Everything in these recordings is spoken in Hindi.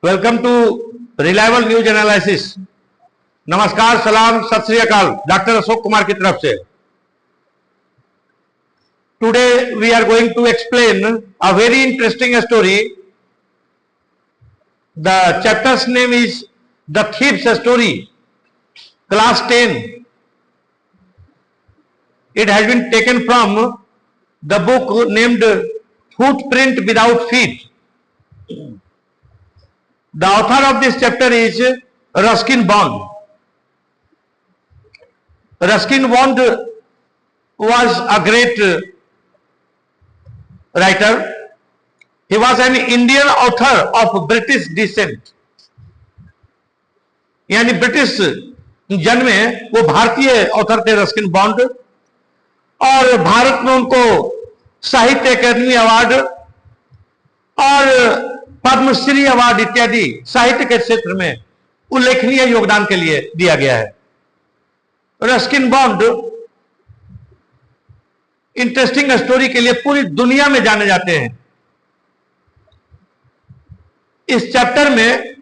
Welcome to reliable news analysis. नमस्कार, सलाम, सत श्री अकाल। डॉक्टर अशोक कुमार की तरफ से today we are going to explain a very interesting story. The chapter's name is the thief's story, class 10. It has been taken from the book named Footprint Without Feet. The author of this chapter is Ruskin Bond. Ruskin Bond was a great writer. He was an Indian author of British descent. यानी ब्रिटिश जन्मे वो भारतीय ऑथर थे रस्किन बॉन्ड, और भारत में उनको साहित्य अकादमी अवार्ड और पद्मश्री अवार्ड इत्यादि साहित्य के क्षेत्र में उल्लेखनीय योगदान के लिए दिया गया है। रस्किन बॉन्ड इंटरेस्टिंग स्टोरी के लिए पूरी दुनिया में जाने जाते हैं। इस चैप्टर में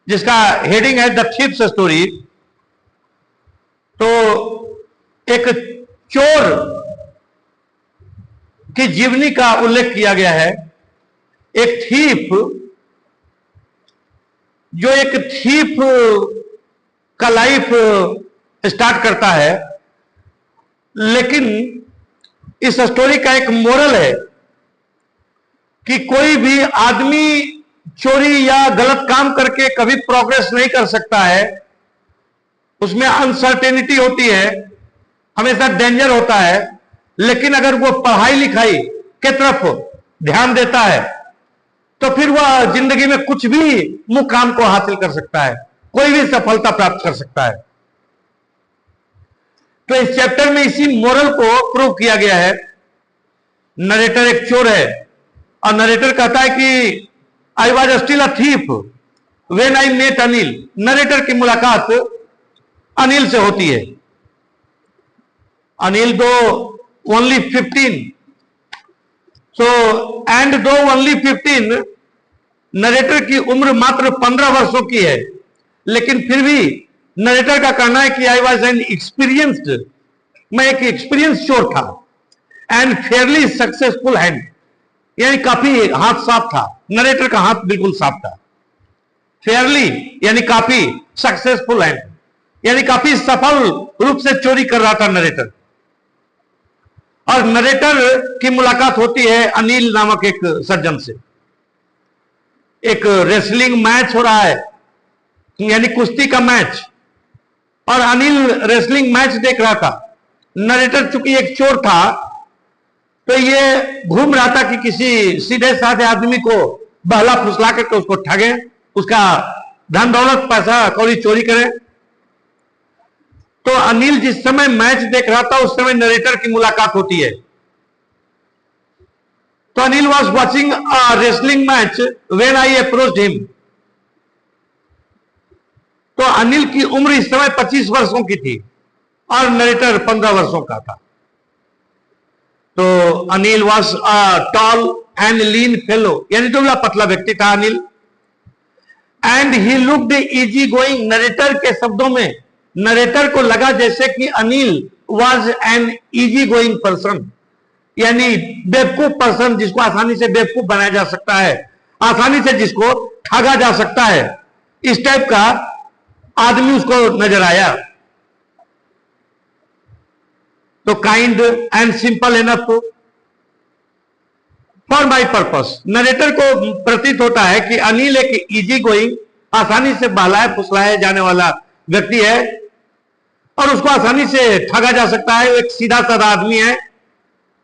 जिसका हेडिंग है द थीव्स स्टोरी, तो एक चोर की जीवनी का उल्लेख किया गया है। एक थीफ, जो एक थीफ का लाइफ स्टार्ट करता है, लेकिन इस स्टोरी का एक मोरल है कि कोई भी आदमी चोरी या गलत काम करके कभी प्रोग्रेस नहीं कर सकता है। उसमें अनसर्टेनिटी होती है, हमेशा डेंजर होता है। लेकिन अगर वो पढ़ाई लिखाई के तरफ ध्यान देता है तो फिर वह जिंदगी में कुछ भी मुकाम को हासिल कर सकता है, कोई भी सफलता प्राप्त कर सकता है। तो इस चैप्टर में इसी मोरल को प्रूव किया गया है। नरेटर एक चोर है और नरेटर कहता है कि I was still a thief when I met Anil. Narrator की मुलाकात अनिल से होती है। Anil though only 15, so and though only 15, narrator की उम्र मात्र 15 वर्षों की है, लेकिन फिर भी नरेटर का कहना है कि आई वॉज एन एक्सपीरियंस्ड, मैं एक एक्सपीरियंस चोर था, एंड फेयरली सक्सेसफुल हैंड, यानी काफी हाथ साफ था। नरेटर का हाथ बिल्कुल साफ था। फेयरली यानी काफी, सक्सेसफुल हैंड यानी काफी सफल रूप से चोरी कर रहा था नरेटर। और नरेटर की मुलाकात होती है अनिल नामक एक सज्जन से। एक रेसलिंग मैच हो रहा है, यानी कुश्ती का मैच, और अनिल रेसलिंग मैच देख रहा था। नरेटर चूंकि एक चोर था तो ये घूम रहा था कि किसी सीधे साधे आदमी को बहला फुसला करके उसको ठगे, उसका धन दौलत पैसा कौड़ी चोरी करें। तो अनिल जिस समय मैच देख रहा था उस समय नरेटर की मुलाकात होती है। तो Anil was watching a wrestling match when I approached him. तो अनिल की उम्र इस समय 25 वर्षों की थी और नरेटर 15 वर्षों का था। तो Anil was a tall and lean fellow, यानी दुबला पतला व्यक्ति था Anil. And he looked easy going. Narrator के शब्दों में नरेटर को लगा जैसे कि Anil was an easy going person, यानी बेवकूफ पर्सन, जिसको आसानी से बेवकूफ बनाया जा सकता है, आसानी से जिसको ठगा जा सकता है, इस टाइप का आदमी उसको नजर आया। तो kind and simple enough for my purpose. Narrator को प्रतीत होता है कि अनिल एक इजी गोइंग, आसानी से बहलाया फुसलाया जाने वाला व्यक्ति है और उसको आसानी से ठगा जा सकता है। एक सीधा साधा आदमी है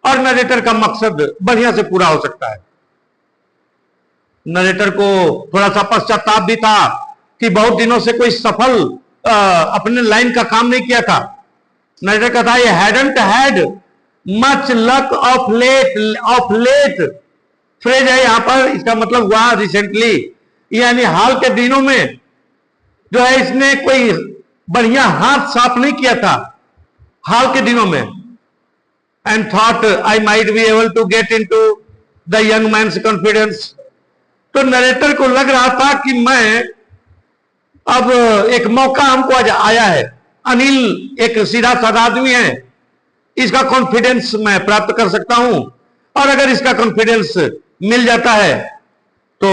और नरेटर का मकसद बढ़िया से पूरा हो सकता है। नरेटर को थोड़ा सा पश्चाताप भी था कि बहुत दिनों से कोई सफल अपने लाइन का काम नहीं किया था। नरेटर का था, ये hadn't had much luck of late phrase है यहां पर। इसका मतलब हुआ रिसेंटली, यानी हाल के दिनों में जो है इसने कोई बढ़िया हाथ साफ नहीं किया था हाल के दिनों में। And thought I might be able to get into the young man's confidence. तो नरेटर को लग रहा था कि मैं अब एक मौका हमको आज आया है, अनिल एक सीधा साधा आदमी है, इसका कॉन्फिडेंस मैं प्राप्त कर सकता हूं, और अगर इसका कॉन्फिडेंस मिल जाता है तो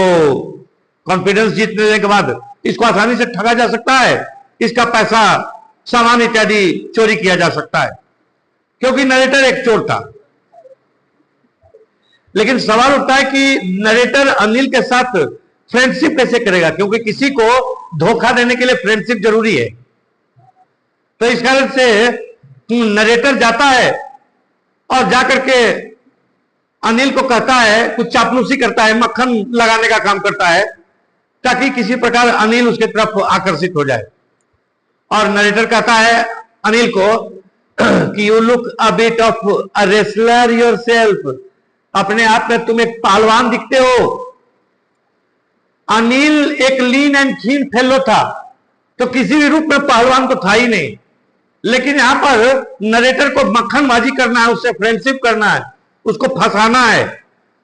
कॉन्फिडेंस जीतने के बाद इसको आसानी से ठगा जा सकता है, इसका पैसा सामान इत्यादि चोरी किया जा सकता है, क्योंकि नरेटर एक चोर था। लेकिन सवाल उठता है कि नरेटर अनिल के साथ फ्रेंडशिप कैसे करेगा, क्योंकि किसी को धोखा देने के लिए फ्रेंडशिप जरूरी है। तो इस कारण से नरेटर जाता है और जाकर के अनिल को कहता है, कुछ चापलूसी करता है, मक्खन लगाने का काम करता है, ताकि किसी प्रकार अनिल उसके तरफ आकर्षित हो जाए। और नरेटर कहता है अनिल को कि you look a bit of a wrestler yourself, अपने आप में तुम एक पहलवान दिखते हो। अनिल एक लीन एंड थीन फेलो था, तो किसी भी रूप में पहलवान तो था ही नहीं, लेकिन यहां पर नरेटर को मक्खनबाजी करना है, उससे फ्रेंडशिप करना है, उसको फंसाना है,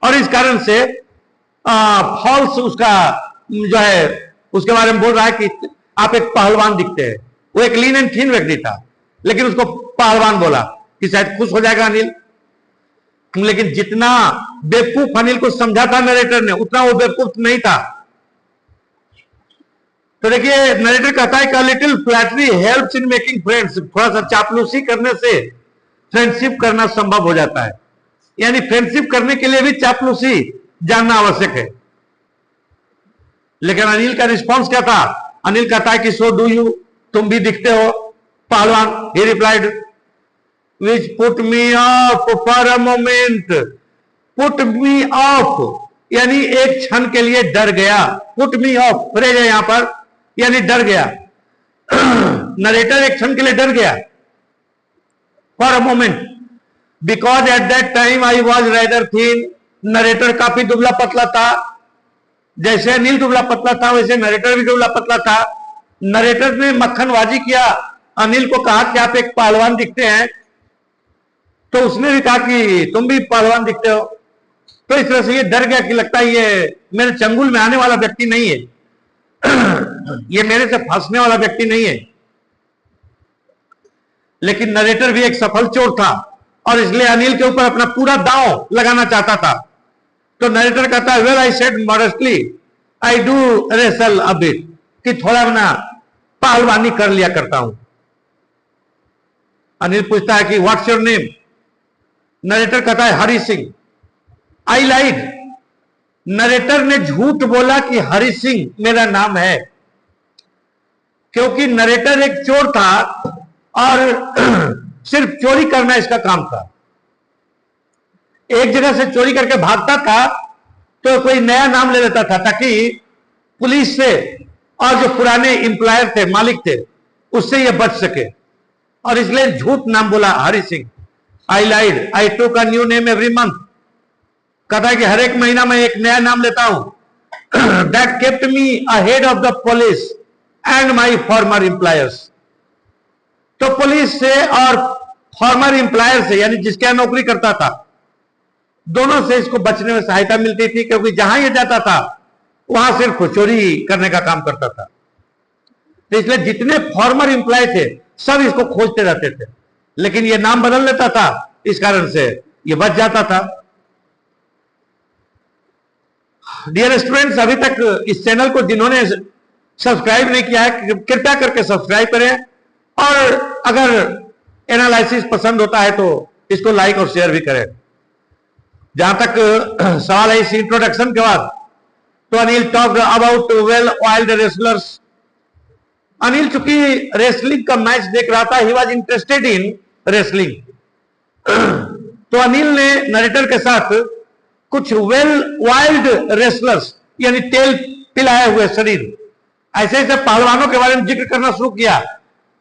और इस कारण से फॉल्स उसका जो है उसके बारे में बोल रहा है कि आप एक पहलवान दिखते हैं। वो एक लीन एंड थीन व्यक्ति था, लेकिन उसको पहलवान बोला कि शायद खुश हो जाएगा अनिल। लेकिन जितना बेवकूफ अनिल को समझा था नरेटर ने, उतना वो बेवकूफ नहीं था। तो देखिए नरेटर कहता है कि little flattery helps in making friends, थोड़ा सा चापलूसी करने से फ्रेंडशिप करना संभव हो जाता है। यानी फ्रेंडशिप करने के लिए भी चापलूसी जानना आवश्यक है। लेकिन अनिल का रिस्पॉन्स क्या था? अनिल कहता है कि सो डू यू, तुम भी दिखते हो पहलवान। ही replied which put me of for a moment, put me of यानी एक क्षण के लिए डर गया। पुट मी ऑफ फ्रेज है यहां पर, यानी डर गया। नरेटर एक क्षण के लिए डर गया, for a moment, because at that time I was rather thin. Narrator काफी दुबला पतला था, जैसे अनिल दुबला पतला था वैसे नरेटर भी दुबला पतला था। नरेटर ने मक्खनबाजी किया, अनिल को कहा कि आप एक पहलवान दिखते हैं, तो उसने भी कहा कि तुम भी पहलवान दिखते हो। तो इस तरह से ये डर गया कि लगता है ये मेरे चंगुल में आने वाला व्यक्ति नहीं है, ये मेरे से फंसने वाला व्यक्ति नहीं है। लेकिन नरेटर भी एक सफल चोर था और इसलिए अनिल के ऊपर अपना पूरा दांव लगाना चाहता था। तो नरेटर कहता है well I said modestly I do wrestle a bit, कि थोड़ा ना पहलवानी कर लिया करता हूं। अनिल पूछता है कि व्हाट्स योर नेम? नरेटर कहता है Hari Singh. I light, narrator ने झूठ बोला कि हरि सिंह मेरा नाम है, क्योंकि नरेटर एक चोर था और सिर्फ चोरी करना इसका काम था। एक जगह से चोरी करके भागता था तो कोई नया नाम ले लेता था, ताकि पुलिस से और जो पुराने एम्प्लॉयर थे, मालिक थे, उससे यह बच सके, और इसलिए झूठ नाम बोला Hari Singh. I lied I took a new name every month, कहता है कि हर एक महीना में एक नया नाम लेता हूं। That kept me ahead of the police and my farmer employers. तो पुलिस से और फॉर्मर एम्प्लॉयर से, यानी जिसके यहां नौकरी करता था, दोनों से इसको बचने में सहायता मिलती थी, क्योंकि जहां ये जाता था वहां सिर्फ चोरी करने का काम करता था। तो इसलिए जितने फॉर्मर एम्प्लॉय थे सब इसको खोजते रहते थे, लेकिन ये नाम बदल लेता था, इस कारण से ये बच जाता था। डियर स्टूडेंट्स, अभी तक इस चैनल को जिन्होंने सब्सक्राइब नहीं किया है, कृपया करके सब्सक्राइब करें, और अगर एनालिसिस पसंद होता है तो इसको लाइक और शेयर भी करें। जहां तक सवाल है इस इंट्रोडक्शन के बाद, तो Anil talk about well oiled wrestlers. Anil चूंकि रेसलिंग का मैच देख रहा था, he was interested in wrestling, तो अनिल ने नरेटर के साथ कुछ वेल वाइल्ड रेसलर्स, यानी तेल पिलाए हुए शरीर, ऐसे ऐसे पहलवानों के बारे में जिक्र करना शुरू किया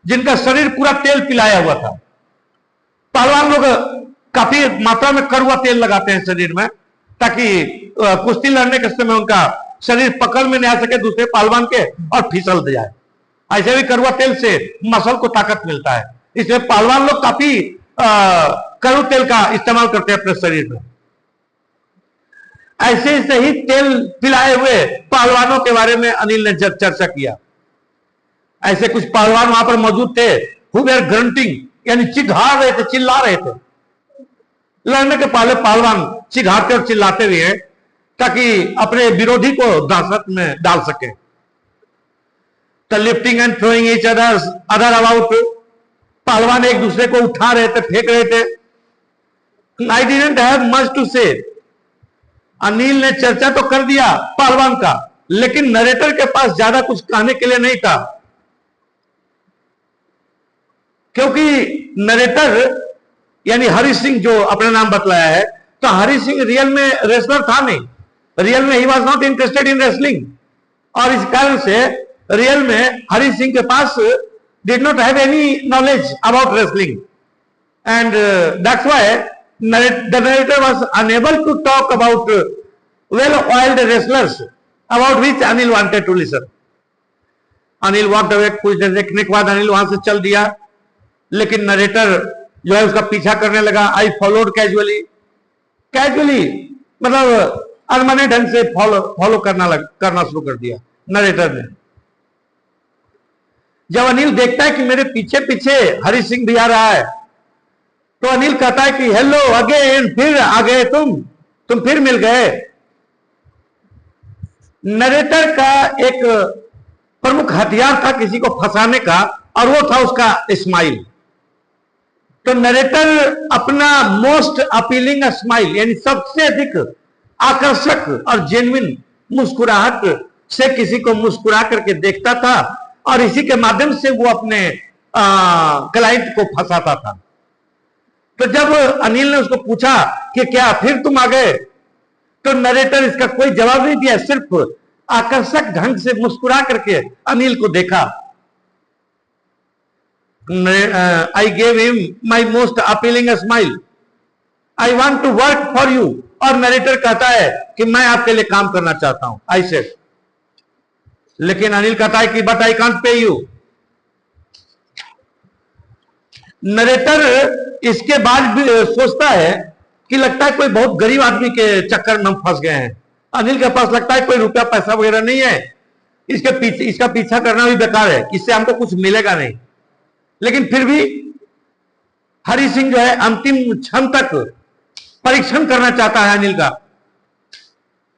जिनका शरीर पूरा तेल पिलाया हुआ था। पहलवान लोग काफी मात्रा में कड़वा तेल लगाते हैं शरीर में, ताकि कुश्ती लड़ने के समय उनका शरीर पकड़ में नहीं आ सके दूसरे पहलवान के और फिसल जाए। ऐसे भी कड़वा तेल से मसल को ताकत मिलता है, इसलिए पहलवान लोग काफी कड़ू तेल का इस्तेमाल करते हैं अपने शरीर में। ऐसे से ही तेल पिलाए हुए पहलवानों के बारे में अनिल ने चर्चा किया। ऐसे कुछ पहलवान वहां पर मौजूद थे, हु वर ग्रंटिंग, यानी चिल्ला रहे थे, चिल्ला रहे थे। लड़ने के पहले पहलवान चिल्लाते और चिल्लाते हुए ताकि अपने विरोधी को दहशत में डाल सके। तो lifting and throwing each other about, पहलवान एक दूसरे को उठा रहे थे, फेंक रहे थे। I didn't have much to say, Anil ने चर्चा तो कर दिया पहलवान का, लेकिन नरेटर के पास ज्यादा कुछ कहने के लिए नहीं था, क्योंकि नरेटर यानी हरि सिंह जो अपना नाम बतलाया है, तो हरि सिंह रियल में रेसलर था नहीं, रियल में he was not interested in wrestling, और इस कारण से रियल में हरि सिंह के पास did not have any knowledge about wrestling, and that's why the narrator was unable to talk about well-oiled wrestlers about which Anil wanted to listen. Anil walked away, कुछ देर देखने के बाद अनिल वहां से चल दिया, लेकिन नरेटर जो है उसका पीछा करने लगा। आई फॉलोड कैजुअली, कैजुअली मतलब अनमने ढंग से फॉलो करना शुरू कर दिया नरेटर ने। जब अनिल देखता है कि मेरे पीछे पीछे हरि सिंह भी आ रहा है, तो अनिल कहता है कि हेलो अगेन, फिर आ गए तुम फिर मिल गए। नरेटर का एक प्रमुख हथियार था किसी को फंसाने का, और वो था उसका स्माइल। तो नरेटर अपना मोस्ट अपीलिंग स्माइल, यानी सबसे अधिक आकर्षक और जेन्युइन मुस्कुराहट से किसी को मुस्कुरा करके देखता था, और इसी के माध्यम से वो अपने क्लाइंट को फंसाता था। तो जब अनिल ने उसको पूछा कि क्या फिर तुम आ गए, तो नरेटर इसका कोई जवाब नहीं दिया, सिर्फ आकर्षक ढंग से मुस्कुरा करके अनिल को देखा। I gave him my most appealing smile, I want to work for you, और नरेटर कहता है कि मैं आपके लिए काम करना चाहता हूं, आई सेड। लेकिन अनिल कहता है कि but I can't pay you. Narrator इसके बाद भी सोचता है कि लगता है कोई बहुत गरीब आदमी के चक्कर में हम फंस गए हैं, अनिल के पास लगता है कोई रुपया पैसा वगैरह नहीं है, इसका पीछा करना भी बेकार है, इससे हमको कुछ मिलेगा नहीं। लेकिन फिर भी हरि सिंह जो है अंतिम क्षण तक परीक्षण करना चाहता है अनिल का,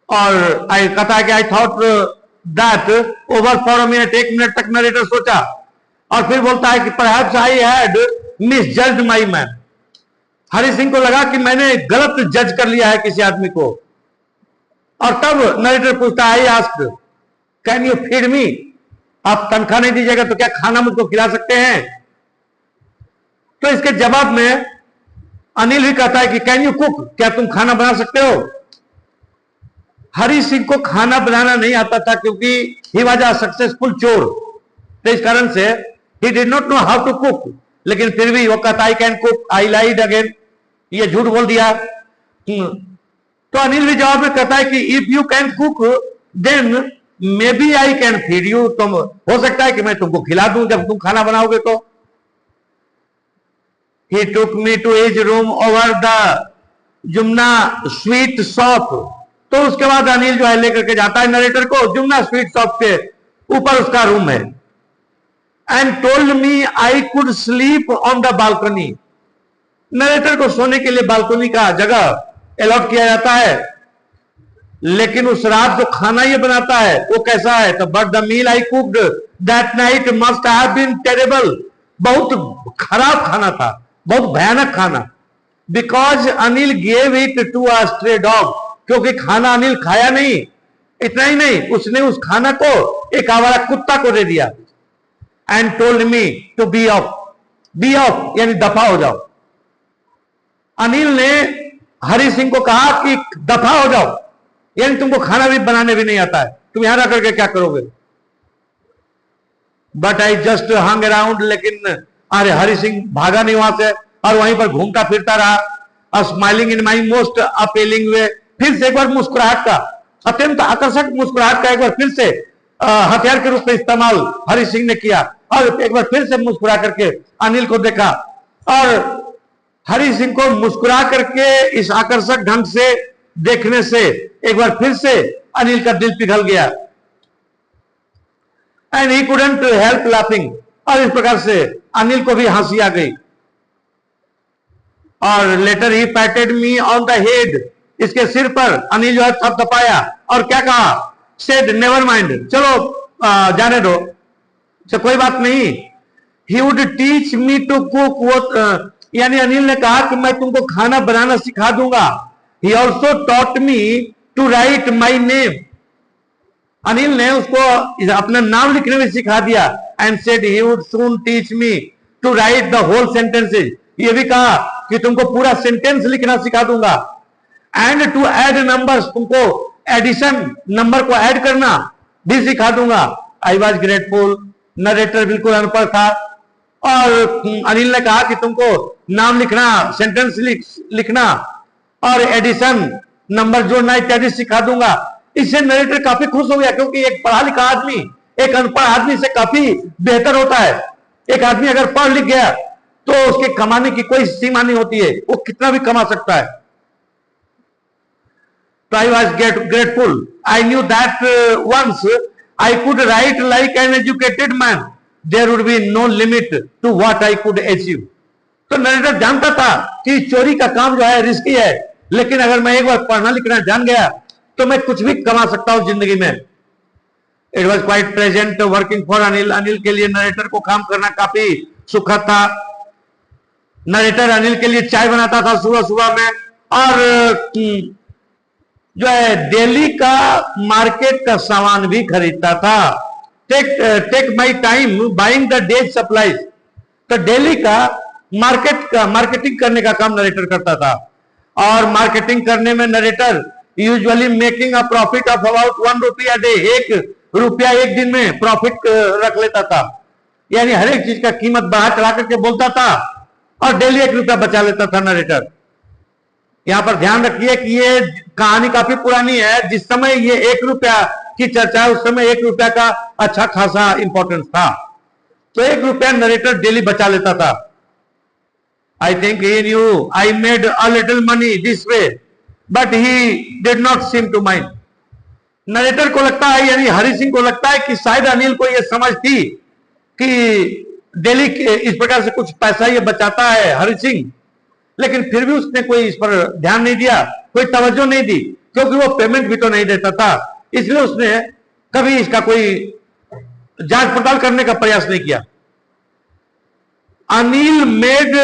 और कहता है कि I thought that over for a minute, 1 minute तक नरेटर सोचा, और फिर बोलता है कि perhaps I had misjudged my man. Hari Singh को लगा कि मैंने गलत जज कर लिया है किसी आदमी को, और तब नरेटर पूछता है, I asked can you feed me, आप तनख्वाह नहीं दीजिएगा तो क्या खाना मुझको खिला सकते हैं? तो इसके जवाब में अनिल भी कहता है कि कैन यू कुक, क्या तुम खाना बना सकते हो? हरि सिंह को खाना बनाना नहीं आता था, क्योंकि ही वॉज अ सक्सेसफुल चोर, तो इस कारण से he did not know how to cook. लेकिन फिर भी वो कहता I can cook, I lied again, ये झूठ बोल दिया। तो अनिल भी जवाब में कहता है कि if you can cook then maybe I can feed you, तुम हो सकता है कि मैं तुमको खिला दूं जब तुम खाना बनाओगे तो। He took me to his room over the Jumna sweet shop, तो उसके बाद अनिल जो है लेकर के जाता है नरेटर को जुमना स्वीट शॉप के ऊपर उसका रूम है, and told me I could sleep on the balcony. Narrator को सोने के लिए बालकनी का जगह अलॉट किया जाता है, लेकिन उस रात जो खाना ये बनाता है वो कैसा है? तो but the meal I cooked that night must have been terrible, बहुत खराब खाना था, बहुत भयानक खाना। Because Anil gave it to a stray dog, क्योंकि खाना अनिल खाया नहीं, इतना ही नहीं उसने उस खाना को एक आवारा कुत्ता को दे दिया। And told me to be off यानी दफा हो जाओ। अनिल ने हरि सिंह को कहा कि दफा हो जाओ, यानी तुमको खाना भी बनाने भी नहीं आता है, तुम यहां रह करके क्या करोगे? But I just hung around, लेकिन अरे हरि सिंह भागा नहीं वहां से और वहीं पर घूमता फिरता रहा। Smiling in my most appealing way, फिर से एक बार मुस्कुराहट का, अत्यंत आकर्षक मुस्कुराहट का एक बार फिर से हथियार के रूप में इस्तेमाल हरि सिंह ने किया, और एक बार फिर से मुस्कुरा करके अनिल को देखा, और हरि सिंह को मुस्कुरा करके इस आकर्षक ढंग से देखने से एक बार फिर से अनिल का दिल पिघल गया, and he couldn't help laughing, और इस प्रकार से अनिल को भी हंसी आ गई। और later he patted me on the head, इसके सिर पर अनिल जो है थपथपाया और क्या कहा, सेड नेवर माइंड, चलो जाने दो, कोई बात नहीं। He would teach me to cook, यानी अनिल ने कहा कि मैं तुमको खाना बनाना सिखा दूंगा। He also taught me to write my name, Anil ने उसको अपना नाम लिखने में सिखा दिया। And said he would soon teach me to write the whole sentences, ये भी कहा कि तुमको पूरा सेंटेंस लिखना सिखा दूंगा। एंड टू ऐड नंबर्स, तुमको एडिशन नंबर को ऐड करना भी सिखा दूंगा। आई वॉज ग्रेटफुल, नरेटर बिल्कुल अनपढ़ था, और अनिल ने कहा कि तुमको नाम लिखना, सेंटेंस लिखना और एडिशन नंबर जोड़ना इत्यादि सिखा दूंगा। इससे नरेटर काफी खुश हो गया, क्योंकि एक पढ़ा लिखा आदमी एक अनपढ़ आदमी से काफी बेहतर होता है। एक आदमी अगर पढ़ लिख गया तो उसके कमाने की कोई सीमा नहीं होती है, वो कितना भी कमा सकता है। तो I was grateful, I knew that once I could write like an educated man, there would be no limit to what I could achieve. तो नरेटर जानता था कि चोरी का काम जो है रिस्की है, लेकिन अगर मैं एक बार पढ़ना लिखना जान गया तो मैं कुछ भी कमा सकता हूं जिंदगी में। It was quite present working for Anil, Anil के लिए नरेटर को काम करना काफी सुखद था। नरेटर अनिल के लिए चाय बनाता था सुबह सुबह में, और जो है दिल्ली का मार्केट का सामान भी खरीदता था। Take my time buying the day's supplies, तो दिल्ली का मार्केटिंग करने का काम नरेटर करता था। और मार्केटिंग करने में narrator usually making a profit of about 1 रुपया डे, 1 रुपया एक दिन में प्रॉफिट रख लेता था। यानी हर एक चीज का कीमत बढ़ा चढ़ा करके बोलता था और डेली 1 रुपया बचा लेता था नरेटर। यहां पर ध्यान रखिए कि ये कहानी काफी पुरानी है, जिस समय ये 1 रुपया की चर्चा है उस समय 1 रुपया का अच्छा खासा इंपॉर्टेंस था। तो 1 रुपया नरेटर डेली बचा लेता था। I think he knew I made a little money this way, but he did not seem to mind. Narrator को लगता है, यानी हरि सिंह को लगता है कि शायद अनिल को यह समझ थी कि डेली इस प्रकार से कुछ पैसा ये बचाता है हरि सिंह, लेकिन फिर भी उसने कोई इस पर ध्यान नहीं दिया, कोई तवज्जो नहीं दी, क्योंकि वो पेमेंट भी तो नहीं देता था। इसलिए उसने कभी इसका कोई जांच पड़ताल करने का प्रयास नहीं किया। Anil made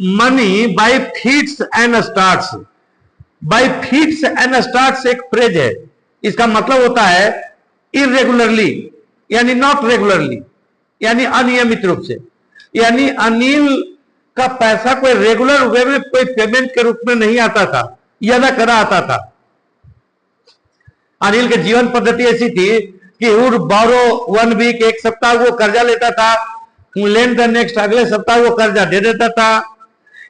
money by fits and starts, by fits and starts एक फ्रेज है, इसका मतलब होता है इरेगुलरली, यानी नॉट रेगुलरली, यानी अनियमित रूप से। यानी अनिल का पैसा कोई रेगुलर वे में कोई पेमेंट के रूप में नहीं आता था, यदा कदा आता था। अनिल के जीवन पद्धति ऐसी थी कि वुड बोरो 1 वीक, एक सप्ताह वो कर्जा लेता था, लेंड द नेक्स्ट, अगले सप्ताह वो कर्जा दे देता था।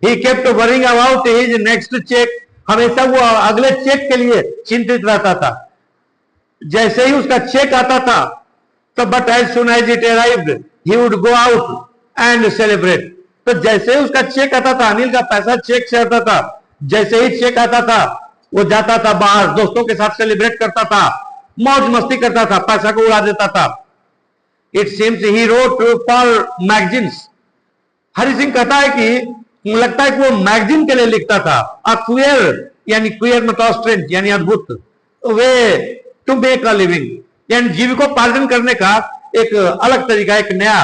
He kept worrying about his next cheque, हमेशा वो अगले चेक के लिए चिंतित रहता था। जैसे ही उसका चेक आता था तो but as soon as it arrived he would go out and celebrate. तो जैसे ही उसका चेक आता था, अनिल का पैसा चेक से आता था, जैसे ही चेक आता था वो जाता था बाहर, दोस्तों के साथ सेलिब्रेट करता था, मौज मस्ती करता था, पैसा को उड़ा देता था। It seems he wrote for magazines, Hari Singh कहता है कि लगता है कि वो मैगजीन के लिए लिखता था। अ क्वियर, यानी क्वियर मतलब स्ट्रेंज, यानी अद्भुत, way to make a living, यानी जीविकोपार्जन करने का एक अलग तरीका, एक नया,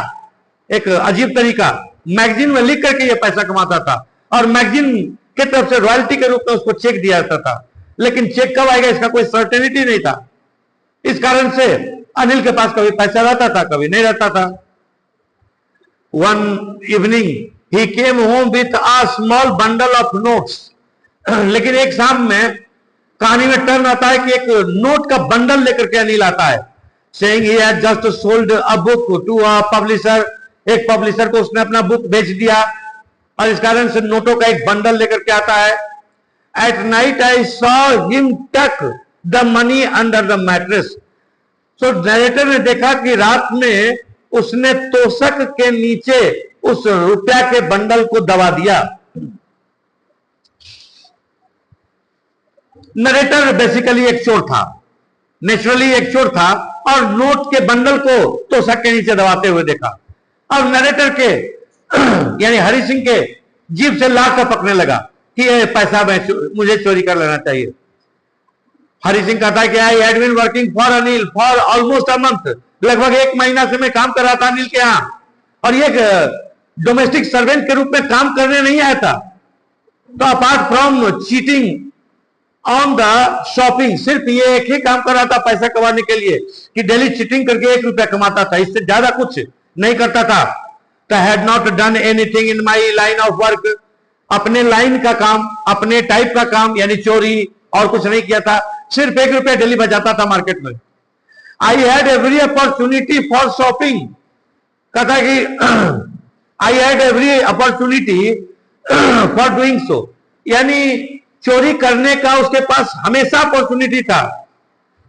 एक अजीब तरीका। मैगजीन में लिख करके ये पैसा कमाता था, और मैगजीन की तरफ से रॉयल्टी के रूप में उसको चेक दिया जाता था, लेकिन चेक कब आएगा इसका कोई सर्टेनिटी नहीं था। इस कारण से अनिल के पास कभी पैसा रहता था, कभी नहीं रहता था। One evening he came home with a small bundle of notes, लेकिन एक शाम में कहानी में टर्न आता है कि एक नोट का बंडल लेकर के अनिल आता है, saying he had just sold a book to a publisher, एक पब्लिशर को उसने अपना बुक बेच दिया, और इस कारण से नोटों का एक बंडल लेकर के आता है। At night I saw him tuck the money under the mattress, तो नरेटर ने देखा कि रात में उसने तोशक के नीचे उस रुपया के बंडल को दबा दिया। नरेटर बेसिकली एक चोर था, नेचुरली एक चोर था, और नोट के बंडल को तोशक के नीचे दबाते हुए देखा। अब नरेटर के यानी हरि सिंह के जीभ से लात टपकने लगा कि ये पैसा मुझे चोरी कर लेना चाहिए। हरि सिंह कहता है कि I had been working for Anil for almost a month, लगभग 1 महीना से मैं काम कर रहा था अनिल के यहां, और ये डोमेस्टिक सर्वेंट के रूप में काम करने नहीं आया था। तो apart from cheating on the shopping, सिर्फ ये एक ही काम कर रहा था पैसा कमाने के लिए कि डेली चीटिंग करके 1 रुपया कमाता था, इससे ज्यादा कुछ नहीं करता था। तो had not done anything in my line of work, अपने लाइन का काम, अपने टाइप का काम यानी चोरी और कुछ नहीं किया था, सिर्फ 1 रुपया डेली बचाता था मार्केट में। I had every opportunity for shopping, कहता कि I had every opportunity for doing so, यानी चोरी करने का उसके पास हमेशा अपॉर्चुनिटी था,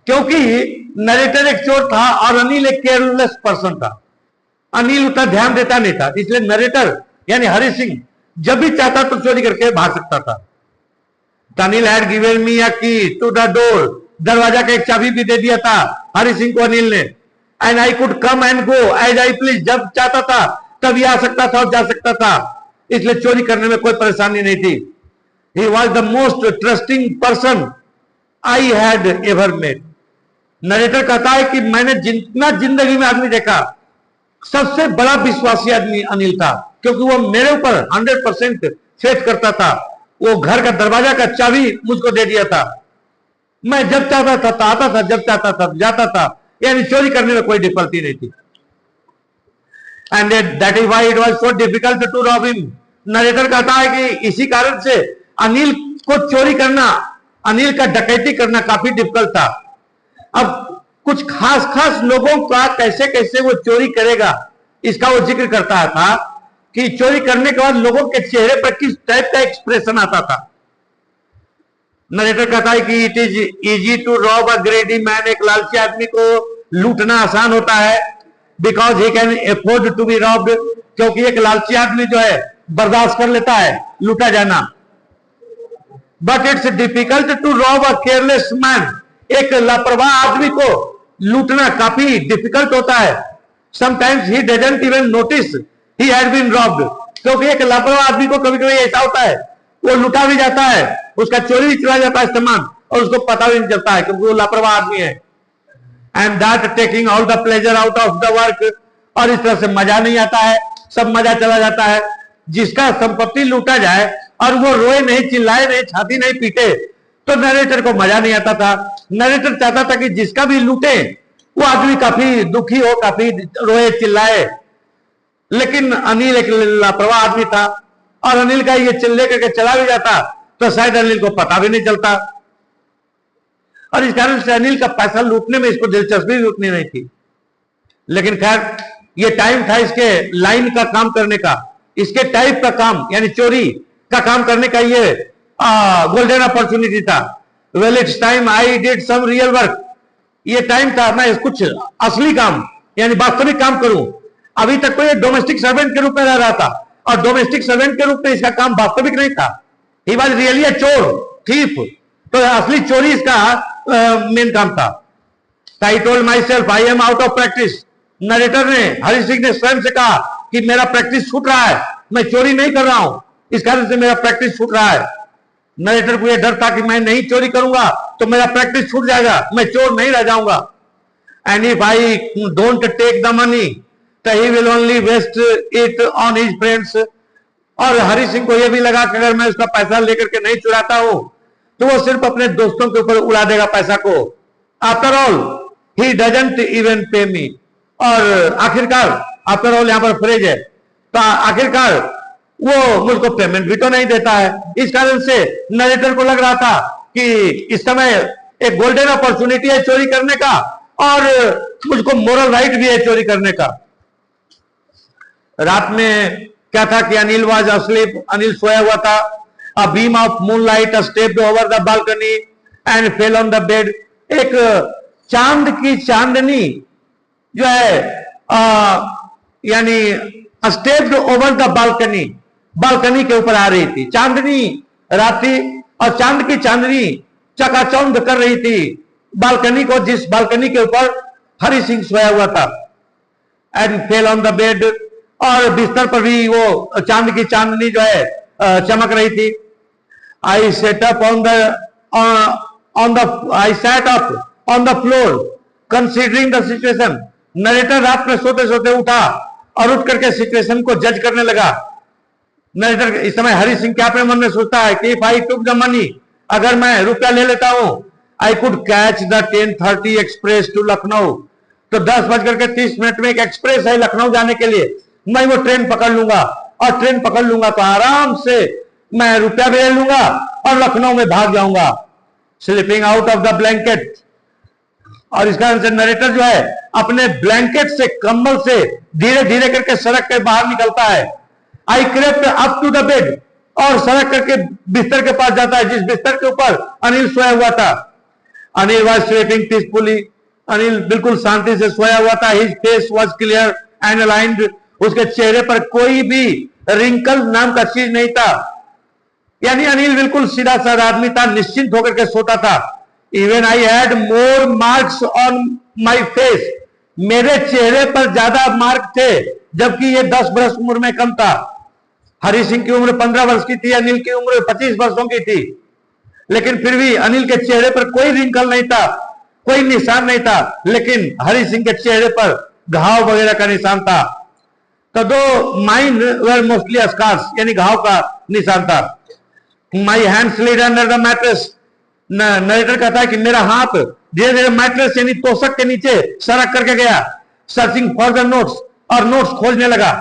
क्योंकि नरेटर एक चोर था और अनिल एक केयरलेस पर्सन था। अनिल उतना ध्यान देता नहीं था, इसलिए नरेटर यानी हरि सिंह जब भी चाहता तो चोरी करके भाग सकता था। अनिल हैड गिवन मी अ की टू द डोर, दरवाजा का एक चाबी भी दे दिया था हरि सिंह को अनिल ने। And I could come and go as I please, जब चाहता था तब आ सकता था और जा सकता था, इसलिए चोरी करने में कोई परेशानी नहीं थी। He was the most trusting person I had ever met. Narrator कहता है कि मैंने जितना जिंदगी में आदमी देखा सबसे बड़ा विश्वासी आदमी अनिल था, क्योंकि वो मेरे ऊपर 100% फेथ करता था। वो घर का दरवाजा का चाबी मुझको दे दिया था, मैं जब चाहता था तो आता था, जब चाहता था जाता था, यानी चोरी करने में कोई डिफिकल्टी नहीं थी। And that is why it was so difficult to rob him. Narrator कहता है कि इसी कारण से अनिल को चोरी करना, अनिल का डकैती करना काफी डिफिकल्ट था। अब कुछ खास लोगों का कैसे कैसे वो चोरी करेगा इसका वो जिक्र करता था कि चोरी करने के बाद लोगों के चेहरे पर किस टाइप का एक्सप्रेशन आता था। नरेटर कहता है कि it is easy to rob a greedy man, एक लालची आदमी को लूटना आसान होता है, because he can afford to be robbed, क्योंकि एक लालची आदमी जो है बर्दाश्त कर लेता है लूटा जाना। But it's difficult to rob a careless man, एक लापरवाह आदमी को लूटना काफी डिफिकल्ट होता है। Sometimes he doesn't even notice he had been robbed, क्योंकि एक लापरवाह आदमी को कभी कभी ऐसा होता है वो लूटा भी जाता है, उसका चोरी भी चला जाता है सामान, और उसको पता भी नहीं चलता है क्योंकि वो लापरवाह आदमी है। And that taking all the pleasure out of the work, और इस तरह से मजा नहीं आता है, सब मजा चला जाता है। जिसका संपत्ति लूटा जाए और वो रोए नहीं, चिल्लाए नहीं, छाती नहीं पीटे, तो नरेटर को मजा नहीं आता था। नरेटर चाहता था कि जिसका भी लूटे वो आदमी काफी दुखी हो, काफी रोए चिल्लाए। लेकिन अनिल एक लापरवाह आदमी था, और अनिल का ये चिल्ले करके चला भी जाता तो शायद अनिल को पता भी नहीं चलता, और इस कारण से अनिल का पैसा लूटने में इसको दिलचस्पी भी उतनी नहीं थी। लेकिन खैर ये टाइम था इसके लाइन का काम करने का, इसके टाइप का काम यानी चोरी का काम करने का, ये गोल्डन अपॉर्चुनिटी था। Well it's time I did some real work, ये टाइम था मैं कुछ असली काम यानी वास्तविक काम करूं। अभी तक तो ये डोमेस्टिक सर्वेंट के रूप में रह रहा था, और डोमेस्टिक सर्वेंट के रूप में इसका काम वास्तविक नहीं था। ही वाज रियली अ चोर, थीफ, तो असली चोरी इसका मेन काम था। आई told my self I am out of practice, narrator ने, हरि सिंह ने स्वयं से कहा कि मेरा प्रैक्टिस छूट रहा है, मैं चोरी नहीं कर रहा हूं, इस कारण से मेरा प्रैक्टिस छूट रहा है। नरेटर को यह डर था कि मैं नहीं चोरी करूंगा तो मेरा प्रैक्टिस छूट जाएगा, मैं चोर नहीं रह जाऊंगा। And if I don't take the money तो he will only waste it on his friends, और हरि सिंह को यह भी लगा कि अगर मैं उसका पैसा लेकर के नहीं चुराता हूं तो वो सिर्फ अपने दोस्तों के ऊपर उड़ा देगा पैसा को। After all he doesn't even पे मी, और आखिरकार आफ्टर ऑल यहां पर फ्रेज है, तो आखिरकार वो मुझको पेमेंट भी तो नहीं देता है। इस कारण से नरेटर को लग रहा था कि इस समय एक गोल्डन अपॉर्चुनिटी है चोरी करने का, और मुझको मोरल राइट भी है चोरी करने का। रात में क्या था कि अनिल वाज अस्लीप, अनिल सोया हुआ था। A beam of moonlight stepped over the balcony and fell on the bed, एक चांद की चांदनी जो है यानी stepped over the balcony, balcony के ऊपर आ रही थी। चांदनी रात थी और चांद की चांदनी चकाचौंध कर रही थी बालकनी को, जिस बालकनी के ऊपर हरि सिंह सोया हुआ था। And fell on the bed, और बिस्तर पर भी वो चांद की चांदनी जो है चमक रही थी। I set up I sat up on the floor considering the situation. Narrator रात में सोते सोते उठा और उठ करके सिचुएशन को जज करने लगा। नरेटर इस समय हरि सिंह क्या अपने मन में सोचता है कि if I took the money, अगर मैं रुपया ले लेता हूं, I could catch the 10:30 express to Lucknow. तो 10:30 में एक एक्सप्रेस है लखनऊ जाने के लिए, मैं वो ट्रेन पकड़ लूंगा, और ट्रेन पकड़ लूंगा तो आराम से मैं रुपया भी ले लूंगा और लखनऊ में भाग जाऊंगा। Sleeping out of the blanket, और इस कारण से नरेटर जो है अपने ब्लैंकेट से, कंबल से धीरे धीरे करके सड़क के बाहर निकलता है। I crept up to the bed, और सड़क करके बिस्तर के पास जाता है जिस बिस्तर के ऊपर अनिल सोया हुआ था। Anil was sleeping peacefully, Anil बिल्कुल शांति से सोया हुआ था। His face was clear and aligned, उसके चेहरे पर कोई भी रिंकल नाम का चीज नहीं था, यानी अनिल बिल्कुल सीधा साधा आदमी था, निश्चिंत होकर के सोता था। Even I had more marks on my face, मेरे चेहरे पर ज्यादा मार्क थे, जबकि ये 10 वर्ष उम्र में कम था। हरि सिंह की उम्र 15 वर्ष की थी, अनिल की उम्र 25 वर्षों की थी, लेकिन फिर भी अनिल के चेहरे पर कोई रिंकल नहीं था, कोई निशान नहीं था, लेकिन हरि सिंह के चेहरे पर घाव वगैरह का निशान था। तो दो माइन वर मोस्टली स्कार्स, यानी घाव का निशान था। My hand slid under the mattress, narrator कहता है कि मेरा हाथ धीरे धीरे मैट्रेस यानी तोशक के नीचे सरक करके गया। सर्चिंग फॉर द नोट्स, और नोट्स खोजने लगा।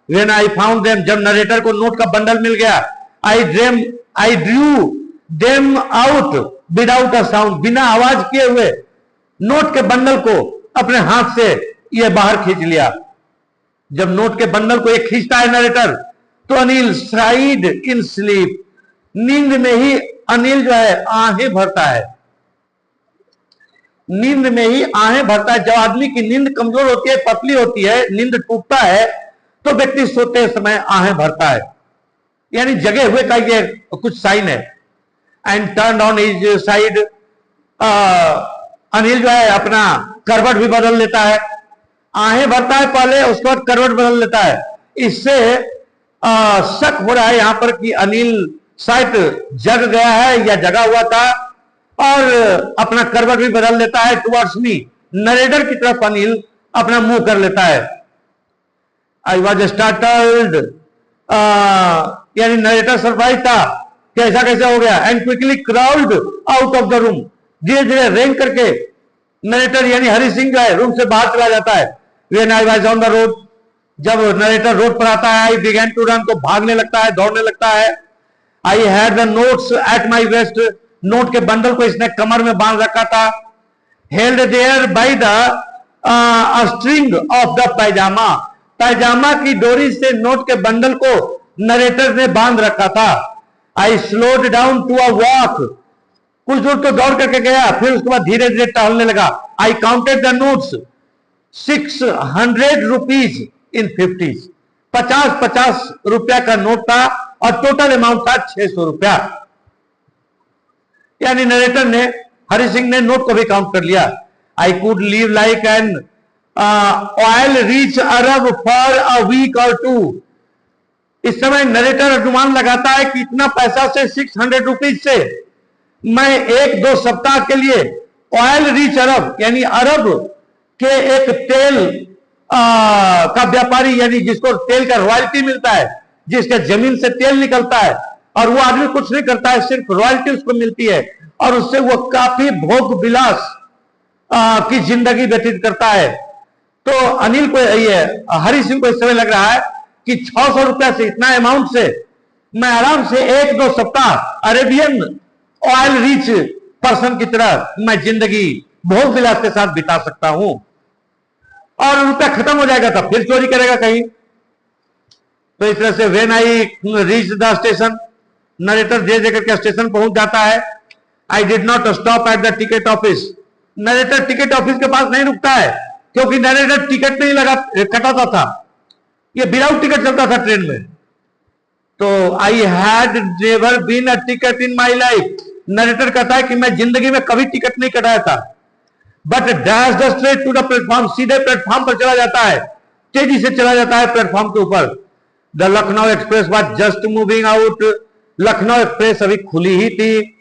व्हेन आई फाउंड देम, जब नरेटर को नोट का बंडल मिल गया, I drew them out without a sound, बिना आवाज किए हुए नोट के बंडल को अपने हाथ से ये बाहर खींच लिया। जब नोट के बंडल को एक खींचता है नरेटर, तो अनिल साइड इन स्लीप, नींद में ही अनिल जो है आहें भरता है। नींद में ही आहें भरता है। जब आदमी की नींद कमजोर होती है, पतली होती है, नींद टूटता है, तो व्यक्ति सोते समय आहें भरता है, यानी जगे हुए का ये कुछ साइन है। And turn on his side, Anil जो है अपना करवट भी बदल लेता है। आहें भरता है पहले, उसके बाद करवट बदल लेता है। इससे शक हो रहा है यहां पर कि अनिल शायद जग गया है या जगा हुआ था, और अपना करवट भी बदल लेता है टुवर्ड्स मी, नरेटर की तरफ अनिल अपना मुंह कर लेता है। आई वॉज स्टार्टल्ड, यानी नरेटर सरप्राइज था कि ऐसा कैसे हो गया। And quickly crowd out of the room, धीरे धीरे रेंग करके नरेटर यानी हरि सिंह जो है रूम से बाहर चला जाता है। When I was on the road, जब नरेटर रोड पर आता है, आई बिगैन टू रन, तो भागने लगता है, दौड़ने लगता है। I had the notes at my waist, note के बंडल को इसने कमर में बांध रखा था। Held there by the string of the pyjama, पैजामा की डोरी से नोट के बंडल को नरेटर ने बांध रखा था। I slowed down to a walk, कुछ दूर तो दौड़ करके गया, फिर उसके बाद धीरे धीरे टहलने लगा। I counted the notes, 600 rupees in 50s, 50 रुपया का नोट था, और टोटल अमाउंट था 600 रुपया। यानी नरेटर ने, हरि सिंह ने नोट को भी काउंट कर लिया। I could live like an oil rich Arab for a week or 2। इस समय नरेटर अनुमान लगाता है कि इतना पैसा से, 600 रुपीज से मैं 1-2 सप्ताह के लिए ऑयल रीच अरब, यानी अरब के एक तेल का व्यापारी, यानी जिसको तेल का रॉयल्टी मिलता है, जिसके जमीन से तेल निकलता है, और वो आदमी कुछ नहीं करता है, सिर्फ रॉयल्टी उसको मिलती है, और उससे वो काफी भोग विलास की जिंदगी व्यतीत करता है। तो अनिल को, ये हरि सिंह को इस समय लग रहा है कि 600 रुपया से, इतना अमाउंट से मैं आराम से 1-2 सप्ताह अरेबियन ऑयल रिच पर्सन की तरह मैं जिंदगी भोग विलास के साथ बिता सकता हूं, और रुपया खत्म हो जाएगा तब फिर चोरी करेगा कहीं। तो इस तरह से when I reach the station, narrator धीरे धीरे करके स्टेशन पहुंच जाता है। I did not stop at the ticket office, narrator ticket office के पास नहीं रुकता है, क्योंकि नरेटर टिकट नहीं लगा कटाता था, ये विदाउट टिकट चलता था ट्रेन में। तो I had never been a ticket in my life, narrator कहता है कि मैं जिंदगी में कभी टिकट नहीं कटाया था, but dash the straight to the platform, सीधे प्लेटफॉर्म पर चला जाता है, तेजी से चला जाता है प्लेटफॉर्म के ऊपर। The Lucknow express was just moving out, Lucknow express अभी खुली ही थी।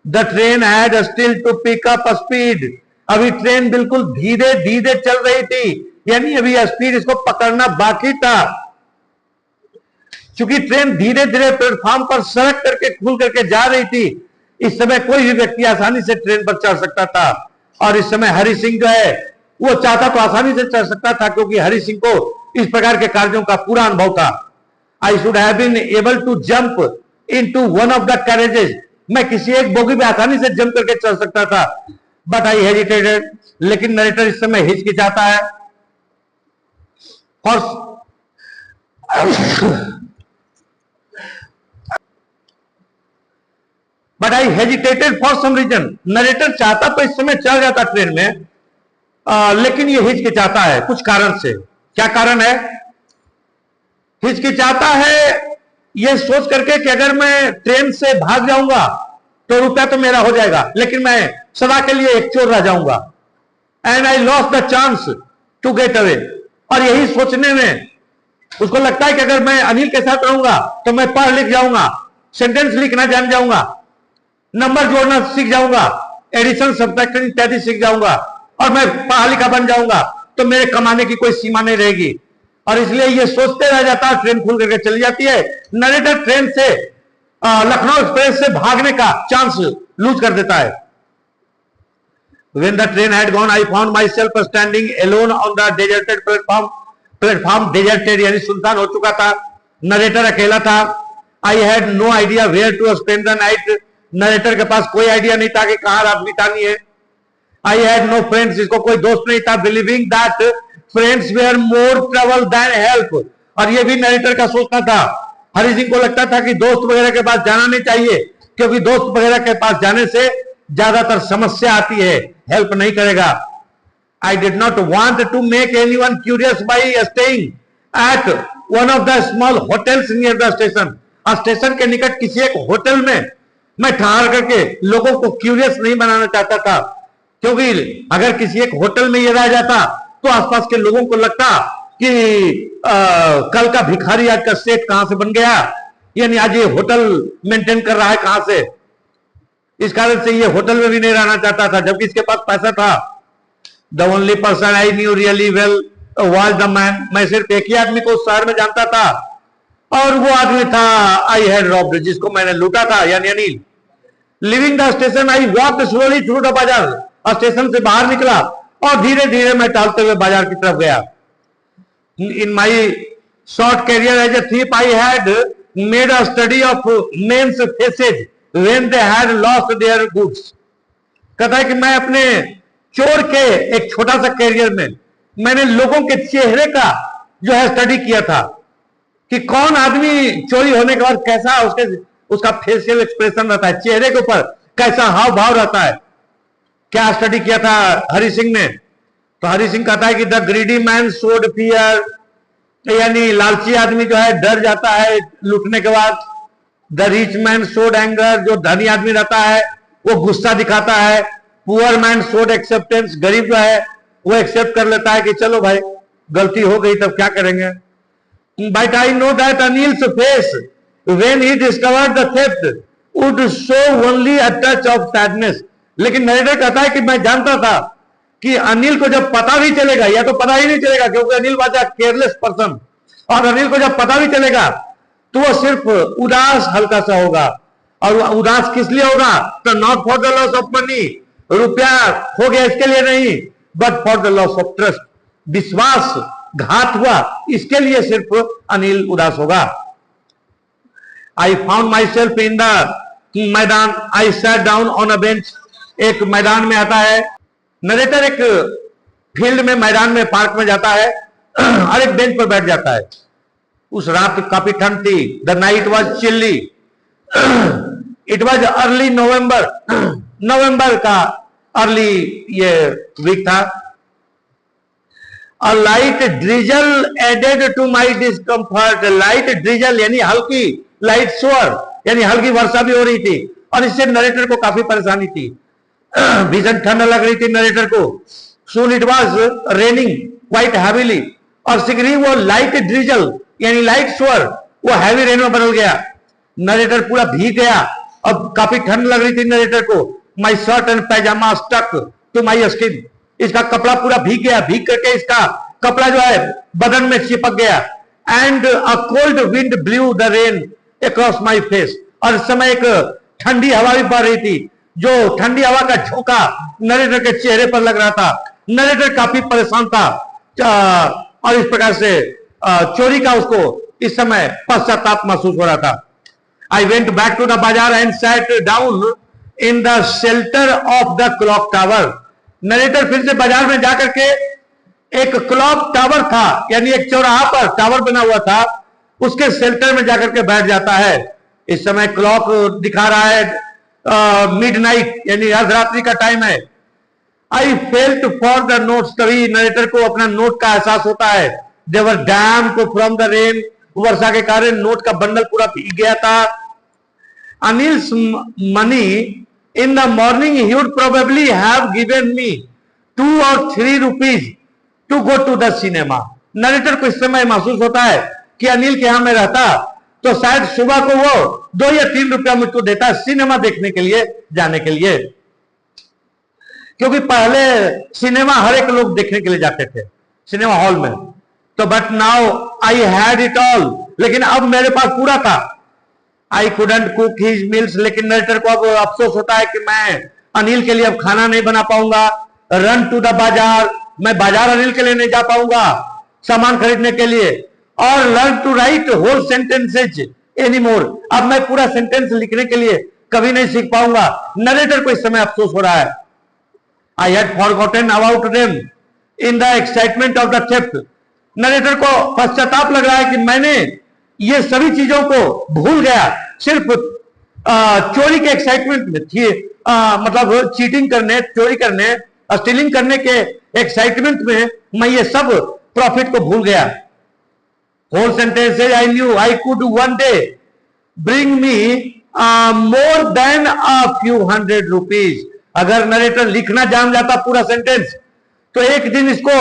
The train had still to pick up speed, अभी ट्रेन बिल्कुल धीरे धीरे चल रही थी, यानी अभी स्पीड इसको पकड़ना बाकी था। क्योंकि ट्रेन धीरे धीरे प्लेटफॉर्म पर सड़क करके खुल करके जा रही थी, इस समय कोई भी व्यक्ति आसानी से ट्रेन पर चढ़ सकता था। और इस समय हरि सिंह जो है वो चाहता तो आसानी से चढ़ सकता था, क्योंकि हरि सिंह को इस प्रकार के कार्यों का पूरा अनुभव था। I should have been able to jump into one of the carriages, मैं किसी एक बोगी में आसानी से जंप करके चढ़ सकता था, बट आई हेजिटेटेड, लेकिन नरेटर इस समय हिचकिचाता है। But I hesitated for some reason, narrator चाहता तो इस समय चढ़ जाता ट्रेन में, लेकिन ये हिचकिचाता है कुछ कारण से। क्या कारण है? हिचकिचाता है ये सोच करके कि अगर मैं ट्रेन से भाग जाऊंगा तो रुपया तो मेरा हो जाएगा, लेकिन मैं सदा के लिए एक चोर रह जाऊंगा। And I lost the chance to get away, और यही सोचने में उसको लगता है कि अगर मैं अनिल के साथ रहूंगा तो मैं पढ़ लिख जाऊंगा, सेंटेंस लिखना जान जाऊंगा, नंबर जोड़ना सीख जाऊंगा, एडिशन सब्ट्रैक्शन इत्यादि सीख जाऊंगा, और मैं पढ़ा लिखा बन जाऊंगा, तो मेरे कमाने की कोई सीमा नहीं रहेगी। और इसलिए ये सोचते रह जाता है, ट्रेन खुल करके चली जाती है, नरेटर ट्रेन से लखनऊ एक्सप्रेस से भागने का चांस लूज कर देता है। When the train had gone, I found myself standing alone on the deserted platform. Platform deserted यानी सुनसान हो चुका था, नरेटर अकेला था। I had no idea where to spend the night. Narrator के पास कोई आइडिया नहीं था कि कहां रात बितानी है। I had no friends, इसको कोई दोस्त नहीं था। Believing that friends were more trouble than help, और ये भी नरेटर का सोचना था। हरि सिंह को लगता था कि दोस्त वगैरह के पास जाना नहीं चाहिए, क्योंकि दोस्त वगैरह के पास जाने से ज्यादातर समस्या आती है, हेल्प नहीं करेगा। I did not want to make anyone curious by staying at one of the small hotels near the station. Station के निकट किसी एक होटल में मैं ठहर करके लोगों को क्यूरियस नहीं बनाना चाहता था, क्योंकि अगर किसी एक होटल में ये रह जाता तो आसपास के लोगों को लगता कि कल का भिखारी आज का सेठ कहां से बन गया, यानी आज ये होटल मेंटेन कर रहा है कहां से। इस कारण से ये होटल में भी नहीं रहना चाहता था, जबकि इसके पास पैसा था। The only person I knew really well was the man, मैं सिर्फ एक ही आदमी को उस शहर में जानता था, और वो आदमी था आई हैड रॉब्ड, जिसको मैंने लूटा था, यानी Anil. Living the station I walked slowly through the बाजार, स्टेशन से बाहर निकला और धीरे धीरे मैं टहलते हुए बाजार की तरफ गया। In my short career as a thief I had made a study of men's faces when they had lost their goods. कहता है कि मैं अपने चोर के एक छोटा सा कैरियर में मैंने लोगों के चेहरे का जो है स्टडी किया था, कि कौन आदमी चोरी होने के बाद कैसा उसका फेशियल एक्सप्रेशन रहता है, चेहरे के ऊपर कैसा हाव भाव रहता है। क्या स्टडी किया था हरि सिंह ने? तो हरि सिंह कहता है कि the greedy man showed fear, यानी लालची आदमी जो है डर जाता है लूटने के बाद। The rich man showed anger, जो धनी आदमी रहता है वो गुस्सा दिखाता है। पुअर मैन शोड एक्सेप्टेंस, गरीब जो है वो एक्सेप्ट कर लेता है कि चलो भाई गलती हो गई तब क्या करेंगे। But I know that Anil's face when he discovered the theft would show only a touch of sadness. लेकिन नरेटर कहता है कि मैं जानता था कि अनिल को जब पता भी चलेगा, या तो पता ही नहीं चलेगा क्योंकि Anil was a careless person, और अनिल को जब पता भी चलेगा तो वो सिर्फ उदास हल्का सा होगा। और उदास किस लिए होगा? तो not for the loss of money, रुपया हो गया इसके लिए नहीं, but for the loss of trust, विश्वास घात हुआ इसके लिए सिर्फ अनिल उदास होगा। I found myself in the maidan, I sat down on a bench. एक मैदान में आता है, नरेटर एक फील्ड में मैदान में पार्क में जाता है और एक बेंच पर बैठ जाता है। उस रात काफी ठंड थी, the night was chilly, it was early November, November का अर्ली ये वीक था। A light drizzle added to my discomfort, light drizzle यानी हल्की, लाइट शोअर यानी हल्की वर्षा भी हो रही थी, और इससे नरेटर को काफी परेशानी थी। भीषण ठंड लग रही थी नरेटर को। Soon it was raining quite heavily, और शीघ्र वो लाइट ड्रिजल यानी लाइट शोअर वो हैवी रेन में बदल गया। नरेटर पूरा भीग गया। अब काफी ठंड लग रही थी नरेटर को। My shirt and pyjama stuck to my skin, इसका कपड़ा पूरा भीग गया, भीग करके इसका कपड़ा जो है बदन में चिपक गया। And a cold wind blue the rain across my face, और इस समय एक ठंडी हवा भी बह रही थी, जो ठंडी हवा का झोंका नरेटर के चेहरे पर लग रहा था। नरेटर काफी परेशान था और इस प्रकार से चोरी का उसको इस समय पश्चाताप महसूस हो रहा था। I went back to the bazaar and sat down in the shelter of the clock tower. Narrator फिर से बाजार में जाकर के एक क्लॉक टावर था, यानी एक चौराहा पर टावर बना हुआ था, उसके शेल्टर में जाकर के बैठ जाता है। इस समय क्लॉक दिखा रहा है मिडनाइट यानी अर्धरात्रि का टाइम है। I felt for the notes, तभी नरेटर को अपना नोट का एहसास होता है। They were damped from the rain, वर्षा के कारण नोट का बंडल पूरा भीग गया था। Anil's money in the morning he would probably have given me 2 or 3 rupees to go to the cinema. Narrator को इस समय महसूस होता है कि अनिल के यहां में रहता तो शायद सुबह को वो 2 या 3 रुपया मुझको देता सिनेमा देखने के लिए जाने के लिए, क्योंकि पहले सिनेमा हर एक लोग देखने के लिए जाते थे सिनेमा हॉल में। तो but now I had it all, लेकिन अब मेरे पास पूरा था। I couldn't cook his meals, लेकिन नरेटर को अब अफसोस होता है कि मैं अनिल के लिए अब खाना नहीं बना पाऊंगा। रन टू द बाजार, मैं बाजार अनिल के लिए नहीं जा पाऊंगा सामान खरीदने के लिए। और learn to write whole sentences any more, अब मैं पूरा सेंटेंस लिखने के लिए कभी नहीं सीख पाऊंगा। नरेटर को इस समय अफसोस हो रहा है। I had forgotten about them in the excitement of the theft, narrator को पश्चाताप लग रहा है कि मैंने ये सभी चीजों को भूल गया, सिर्फ चोरी के एक्साइटमेंट में थी, मतलब चीटिंग करने, चोरी करने, स्टीलिंग करने के एक्साइटमेंट में मैं ये सब प्रॉफिट को भूल गया। Whole sentences I knew I could one day bring me more than a few 100 rupees। अगर नरेटर लिखना जान जाता पूरा सेंटेंस तो एक दिन इसको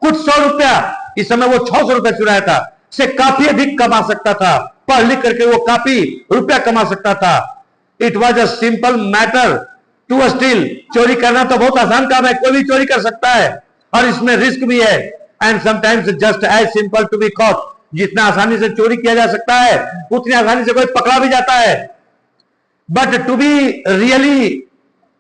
कुछ 100 रुपया, इस समय वो 600 रुपया चुराया था, से काफी अधिक कमा सकता था। पढ़ लिख करके वो काफी रुपया कमा सकता था। It was a simple matter to steal, चोरी करना तो बहुत आसान काम है, कोई भी चोरी कर सकता है और इसमें रिस्क भी है। And sometimes just as simple to be caught, जितना आसानी से चोरी किया जा सकता है उतनी आसानी से कोई पकड़ा भी जाता है। But to be really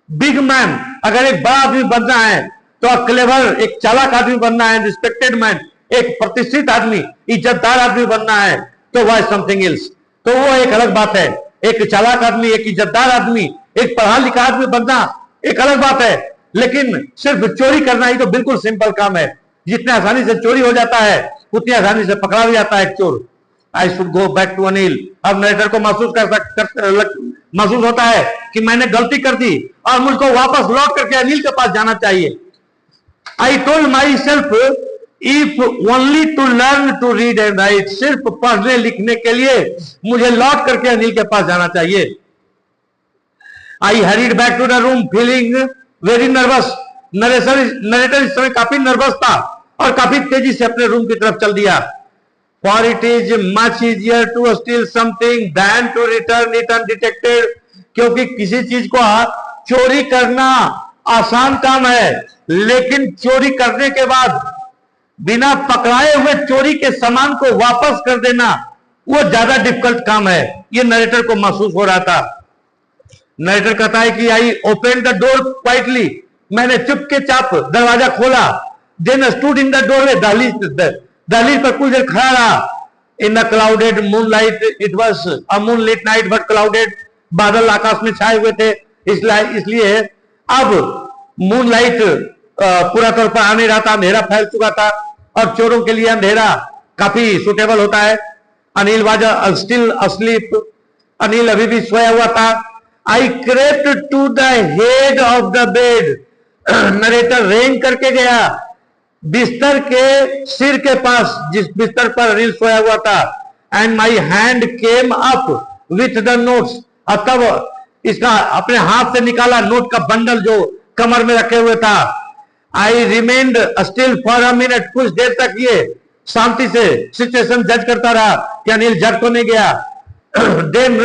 big man, अगर एक बड़ा आदमी बनना है तो क्लेवर, एक चालाक आदमी बनना है, रिस्पेक्टेड मैन, एक प्रतिष्ठित आदमी, इज्जतदार आदमी बनना है, तो वह समथिंग एल्स, तो वो एक अलग बात है। एक चालाक आदमी, एक इज्जतदार आदमी, एक पढ़ा लिखा आदमी बनना एक अलग बात है। लेकिन सिर्फ चोरी करना ही तो बिल्कुल सिंपल काम है, जितने आसानी से चोरी हो जाता है उतनी आसानी से पकड़ा भी जाता है एक चोर। I should go back to Anil, अब नरेटर को महसूस होता है कि मैंने गलती कर दी और मुझको वापस लौट करके अनिल के पास जाना चाहिए। I told myself if only to learn to read and write, सिर्फ पढ़ने लिखने के लिए मुझे लौट करके अनिल के पास जाना चाहिए। I hurried back to the room feeling very nervous, narrator इस समय काफी नर्वस था और काफी तेजी से अपने रूम की तरफ चल दिया। For it is much easier to steal something than to return it undetected, क्योंकि किसी चीज को चोरी करना आसान काम है, लेकिन चोरी करने के बाद बिना पकड़ाए हुए चोरी के सामान को वापस कर देना वो ज्यादा डिफिकल्ट काम है। ये नरेटर को महसूस हो रहा था। नरेटर कहता है कि I open the door quietly, मैंने चुपके चाप दरवाजा खोला। Then stood in the doorway, दहलीज पर कुछ देर खड़ा रहा। In the clouded moonlight, it was a moonlit night but clouded, बादल आकाश में छाए हुए थे, इसलिए अब मून लाइट पूरा तौर पर आ नहीं रहा था, अंधेरा फैल चुका था और चोरों के लिए अंधेरा काफी सुटेबल होता है। Anil was still asleep, Anil अभी भी सोया हुआ था। I crept to the head of the bed, narrator रेंग करके गया बिस्तर के सिर के पास, जिस बिस्तर पर अनिल सोया हुआ था। And my hand came up with the notes, तब इसका अपने हाथ से निकाला नोट का बंडल जो कमर में रखे हुए था। आई remained still for a minute, कुछ देर तक ये शांति से सिचुएशन जज करता रहा कि अनिल जग तो नहीं गया। Then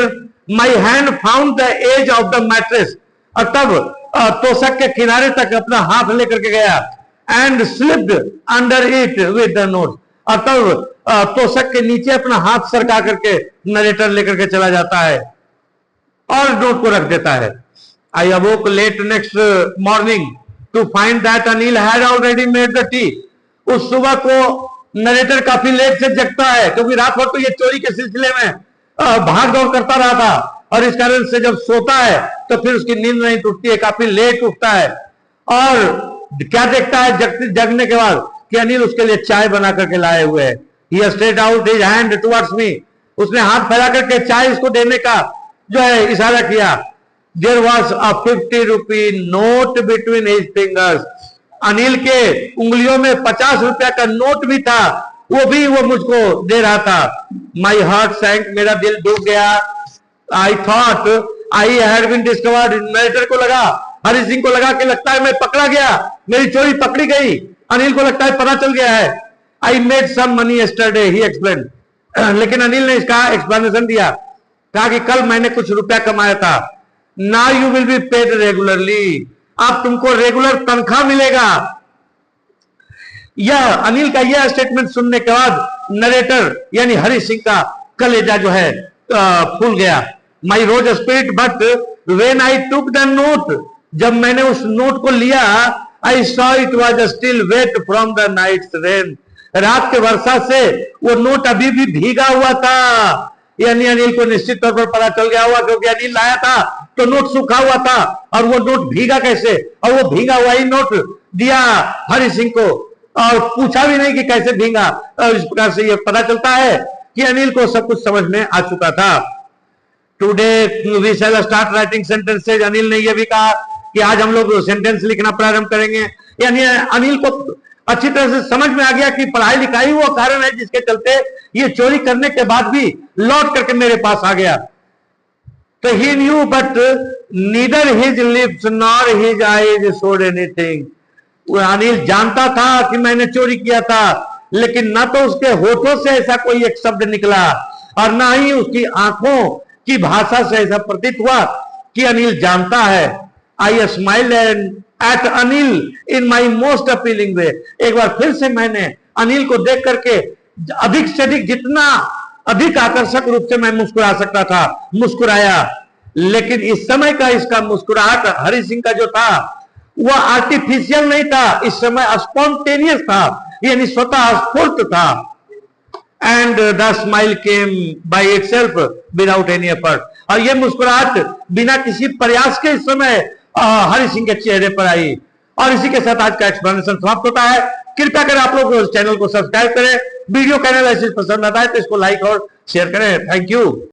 my hand found the edge of the mattress, और तब तोशक के किनारे तक अपना हाथ लेकर के गया। And slipped under it with the note, और तब तोशक के नीचे अपना हाथ सरका करके नरेटर लेकर के चला जाता है और नोट को रख देता है। I awoke late next morning to find that Anil had already made the tea. उस सुबह को नरेटर काफी लेट से जगता है, क्योंकि रात भर तो ये चोरी के सिलसिले में भाग दौड़ करता रहा था, और इस कारण से जब सोता है तो फिर उसकी नींद नहीं टूटती है, काफी लेट उठता है। और क्या देखता है जगने के बाद कि अनिल उसके लिए चाय बना करके लाए हुए है। He stretched out his hand towards me, उसने हाथ फैला करके चाय इसको देने का जो है इशारा किया। There was a 50 rupee note between his fingers, Anil के उंगलियों में 50 रुपया का नोट भी था, वो भी वो मुझको दे रहा था। My heart sank, मेरा दिल डूब गया। I thought I had been discovered, narrator को लगा, हरि सिंह को लगा कि लगता है मैं पकड़ा गया, मेरी चोरी पकड़ी गई, अनिल को लगता है पता चल गया है। I made some money yesterday, he explained, लेकिन अनिल ने इसका एक्सप्लेनेशन दिया, कहा कि कल मैंने कुछ रुपया कमाया था। Now you will be paid regularly, अब तुमको रेगुलर तनख्वाह मिलेगा। यह अनिल का यह स्टेटमेंट सुनने के बाद नरेटर यानी हरि सिंह का कलेजा जो है फूल गया। My rose spirit but when I took the note, जब मैंने उस नोट को लिया, I saw it was still wet from the night's rain, रात के वर्षा से वो नोट अभी भी भीगा हुआ था। यानी अनिल को निश्चित तौर पर पता चल गया हुआ, क्योंकि अनिल लाया था तो नोट सूखा हुआ था, और वो नोट भीगा कैसे, और वो भीगा हुआ ही नोट दिया हरि सिंह को, और पूछा भी नहीं कि कैसे भीगा। और इस प्रकार से ये पता चलता है कि अनिल को सब कुछ समझ में आ चुका था। Today we shall start writing sentences, Anil ने यह भी कहा कि आज हम लोग सेंटेंस लिखना प्रारंभ करेंगे। यानी अनिल को अच्छी तरह से समझ में आ गया कि पढ़ाई लिखाई वो कारण है जिसके चलते ये चोरी करने के बाद भी लौट करके मेरे पास आ गया। तो he knew but neither his lips nor his eyes showed anything. Anil जानता था कि मैंने चोरी किया था, लेकिन ना तो उसके होठों से ऐसा कोई एक शब्द निकला, और ना ही उसकी आंखों की भाषा से ऐसा प्रतीत हुआ कि अनिल जानता है। I smile at Anil in my most appealing way, एक बार फिर से मैंने अनिल को देख करके अधिक से अधिक, जितना अधिक आकर्षक रूप से मैं मुस्कुरा सकता था, मुस्कुराया। लेकिन इस समय का इसका मुस्कुराहट हरि सिंह का जो था वह आर्टिफिशियल नहीं था, इस समय स्पॉन्टेनियस था, यानी स्वतः स्फूर्त था। And the smile came by itself without any effort, और यह मुस्कुराहट बिना किसी प्रयास के इस समय हरि सिंह के चेहरे पर आई। और इसी के साथ आज का एक्सप्लेनेशन समाप्त होता है। कृपया कर आप लोग चैनल को सब्सक्राइब करें, वीडियो का एनालिसिस पसंद आता है तो इसको लाइक और शेयर करें। Thank you.